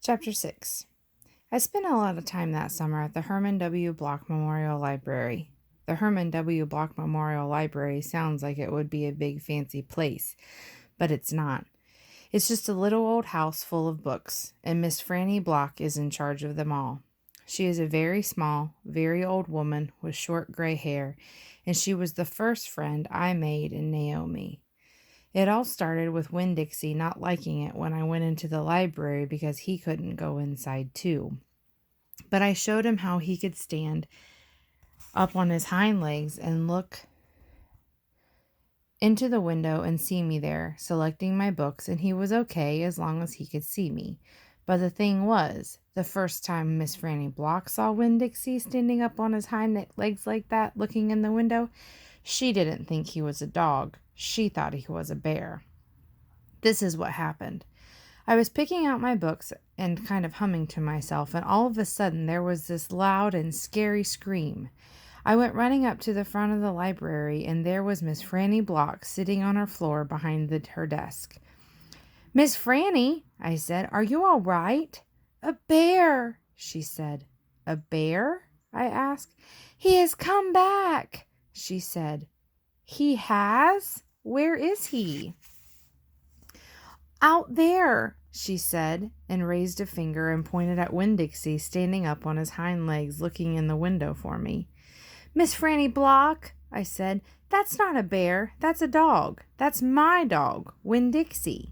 Chapter 6. I spent a lot of time that summer at the Herman W. Block Memorial Library. The Herman W. Block Memorial Library sounds like it would be a big fancy place, but it's not. It's just a little old house full of books, and Miss Franny Block is in charge of them all. She is a very small, very old woman with short gray hair, and she was the first friend I made in Naomi. It all started with Winn Dixie not liking it when I went into the library because he couldn't go inside too. But I showed him how he could stand up on his hind legs and look into the window and see me there, selecting my books, and he was okay as long as he could see me. But the thing was, the first time Miss Franny Block saw Winn Dixie standing up on his hind legs like that, looking in the window, she didn't think he was a dog. She thought he was a bear. This is what happened. I was picking out my books and kind of humming to myself, and all of a sudden there was this loud and scary scream. I went running up to the front of the library, and there was Miss Franny Block sitting on her floor behind her desk. "Miss Franny," I said, "are you all right?" "A bear," she said. "A bear?" I asked. "He has come back," she said. "He has? Where is he?" "Out there," she said, and raised a finger and pointed at Winn Dixie standing up on his hind legs looking in the window for me. "Miss Franny Block," I said, "that's not a bear. That's a dog. That's my dog, Winn Dixie."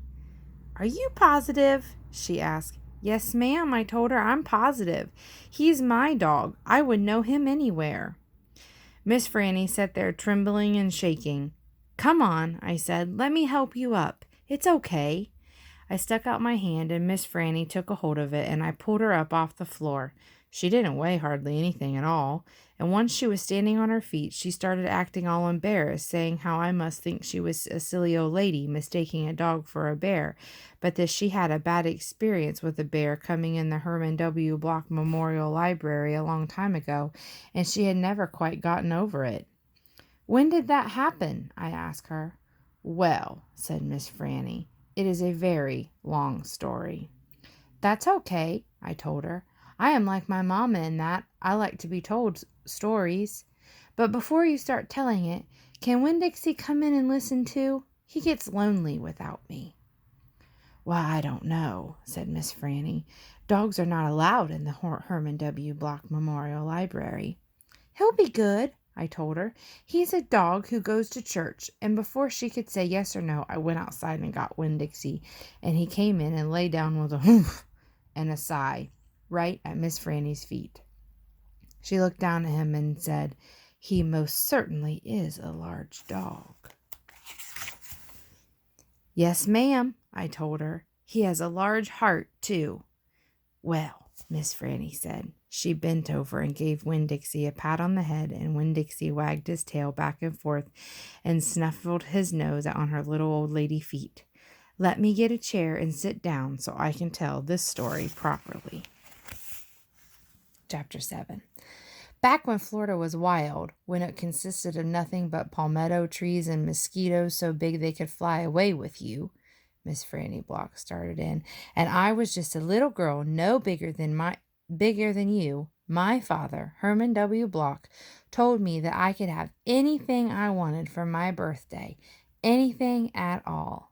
"Are you positive?" she asked. "Yes, ma'am," I told her. "I'm positive. He's my dog. I would know him anywhere." Miss Franny sat there trembling and shaking. "Come on," I said. "Let me help you up. It's okay." I stuck out my hand, and Miss Franny took a hold of it, and I pulled her up off the floor. She didn't weigh hardly anything at all, and once she was standing on her feet, she started acting all embarrassed, saying how I must think she was a silly old lady mistaking a dog for a bear, but that she had a bad experience with a bear coming in the Herman W. Block Memorial Library a long time ago, and she had never quite gotten over it. "When did that happen?" I asked her. "Well," said Miss Franny, "it is a very long story." "That's okay," I told her. "I am like my mama in that I like to be told stories. But before you start telling it, can Winn Dixie come in and listen too? He gets lonely without me." "Well, I don't know," said Miss Franny. "Dogs are not allowed in the Herman W. Block Memorial Library." "He'll be good," I told her. "He's a dog who goes to church." And before she could say yes or no, I went outside and got Winn Dixie, and he came in and lay down with a humph and a sigh right at Miss Franny's feet. She looked down at him and said, "He most certainly is a large dog." "Yes, ma'am," I told her. "He has a large heart, too." "Well," Miss Franny said. She bent over and gave Winn Dixie a pat on the head, and Winn Dixie wagged his tail back and forth and snuffled his nose on her little old lady feet. "Let me get a chair and sit down so I can tell this story properly." Chapter 7. Back when Florida was wild, when it consisted of nothing but palmetto trees and mosquitoes so big they could fly away with you, Miss Franny Block started in, "and I was just a little girl no bigger than you, my father, Herman W. Block, told me that I could have anything I wanted for my birthday, anything at all."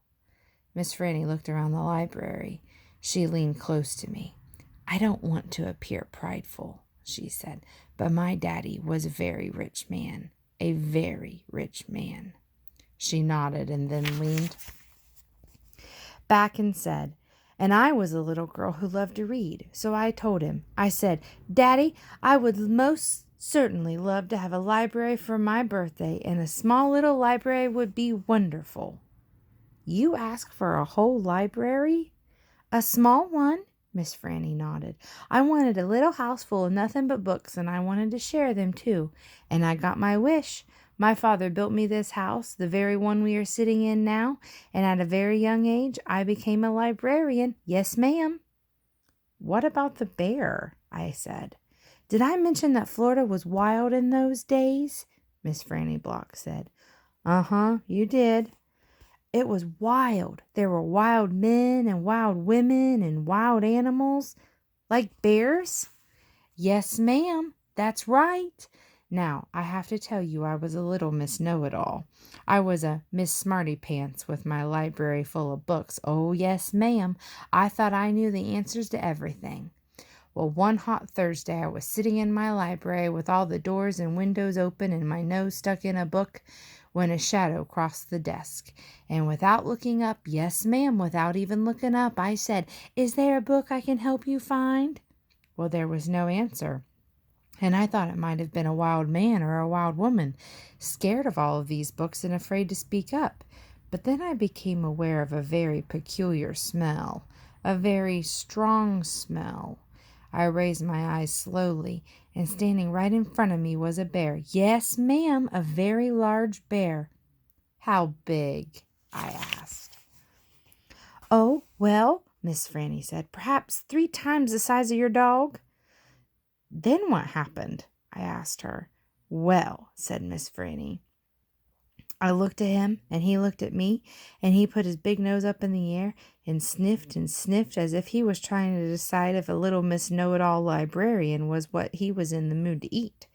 Miss Franny looked around the library. She leaned close to me. "I don't want to appear prideful," she said, "but my daddy was a very rich man, a very rich man." She nodded and then leaned back and said, "And I was a little girl who loved to read, so I told him. I said, 'Daddy, I would most certainly love to have a library for my birthday, and a small little library would be wonderful.'" "You asked for a whole library?" "A small one," Miss Franny nodded. "I wanted a little house full of nothing but books, and I wanted to share them too. And I got my wish. My father built me this house, the very one we are sitting in now, and at a very young age I became a librarian. Yes, ma'am." "What about the bear?" I said. "Did I mention that Florida was wild in those days?" Miss Franny Block said. "Uh-huh, you did." It was wild. There were wild men and wild women and wild animals, like bears. Yes, ma'am, that's right. Now, I have to tell you, I was a little Miss Know-it-all. I was a Miss Smarty Pants with my library full of books. Oh, yes, ma'am. I thought I knew the answers to everything. Well, one hot Thursday, I was sitting in my library with all the doors and windows open and my nose stuck in a book when a shadow crossed the desk. And without looking up, yes, ma'am, without even looking up, I said, "Is there a book I can help you find?" Well, there was no answer. And I thought it might have been a wild man or a wild woman, scared of all of these books and afraid to speak up. But then I became aware of a very peculiar smell, a very strong smell. I raised my eyes slowly, and standing right in front of me was a bear. Yes, ma'am, a very large bear. How big? I asked. Oh, well, Miss Franny said, perhaps 3 times the size of your dog. Then what happened? I asked her. Well, said Miss Franny, I looked at him, and he looked at me, and he put his big nose up in the air and sniffed as if he was trying to decide if a little Miss Know-it-all librarian was what he was in the mood to eat.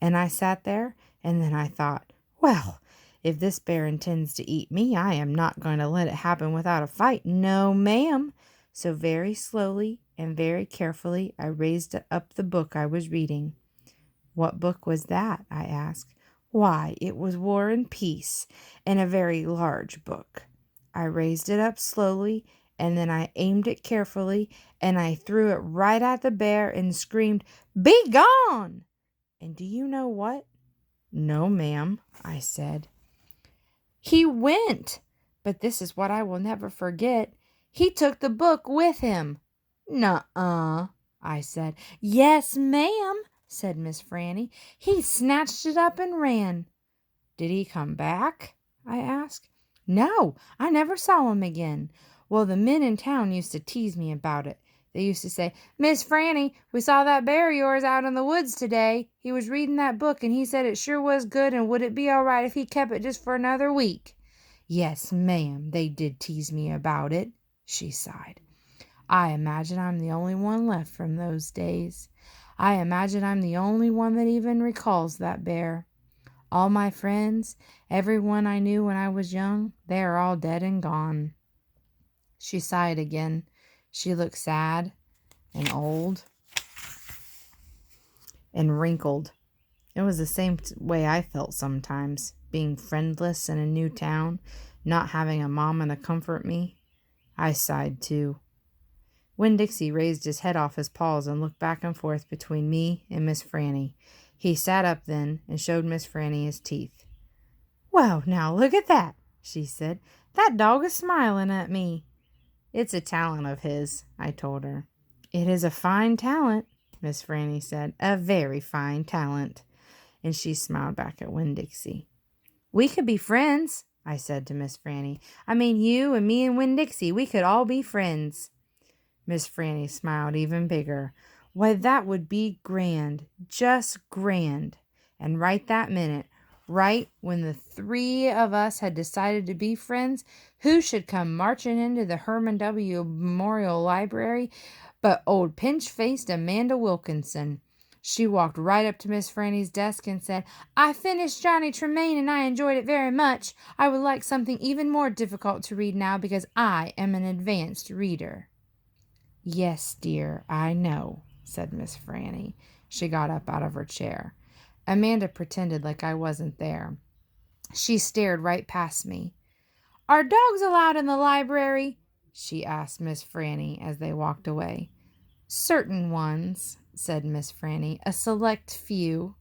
And I sat there, and then I thought, well, if this bear intends to eat me, I am not going to let it happen without a fight. No, ma'am. So very slowly and very carefully, I raised up the book I was reading. What book was that? I asked. Why, it was War and Peace, and a very large book. I raised it up slowly, and then I aimed it carefully, and I threw it right at the bear and screamed, "Be gone!" And do you know what? No, ma'am, I said. He went, but this is what I will never forget. He took the book with him. Nuh-uh, I said. Yes, ma'am, said Miss Franny. He snatched it up and ran. Did he come back? I asked. No, I never saw him again. Well, the men in town used to tease me about it. They used to say, Miss Franny, we saw that bear of yours out in the woods today. He was reading that book, and he said it sure was good, and would it be all right if he kept it just for another week? Yes, ma'am, they did tease me about it, she sighed. I imagine I'm the only one left from those days. I imagine I'm the only one that even recalls that bear. All my friends, everyone I knew when I was young, they are all dead and gone. She sighed again. She looked sad and old and wrinkled. It was the same way I felt sometimes, being friendless in a new town, not having a mama to comfort me. I sighed too. Winn Dixie raised his head off his paws and looked back and forth between me and Miss Franny. He sat up then and showed Miss Franny his teeth. Well, now look at that, she said. That dog is smiling at me. It's a talent of his, I told her. It is a fine talent, Miss Franny said. A very fine talent. And she smiled back at Winn Dixie. We could be friends, I said to Miss Franny. I mean, you and me and Winn Dixie, we could all be friends. Miss Franny smiled even bigger. Why, that would be grand, just grand. And right that minute, right when the 3 of us had decided to be friends, who should come marching into the Herman W. Memorial Library but old pinch-faced Amanda Wilkinson. She walked right up to Miss Franny's desk and said, I finished Johnny Tremaine and I enjoyed it very much. I would like something even more difficult to read now because I am an advanced reader. Yes, dear, I know, said Miss Franny. She got up out of her chair. Amanda pretended like I wasn't there. She stared right past me. Are dogs allowed in the library? She asked Miss Franny as they walked away. Certain ones, said Miss Franny, a select few.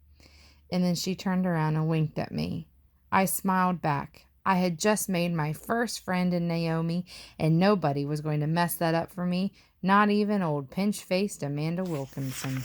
And then she turned around and winked at me. I smiled back. I had just made my first friend in Naomi, and nobody was going to mess that up for me, not even old pinch-faced Amanda Wilkinson.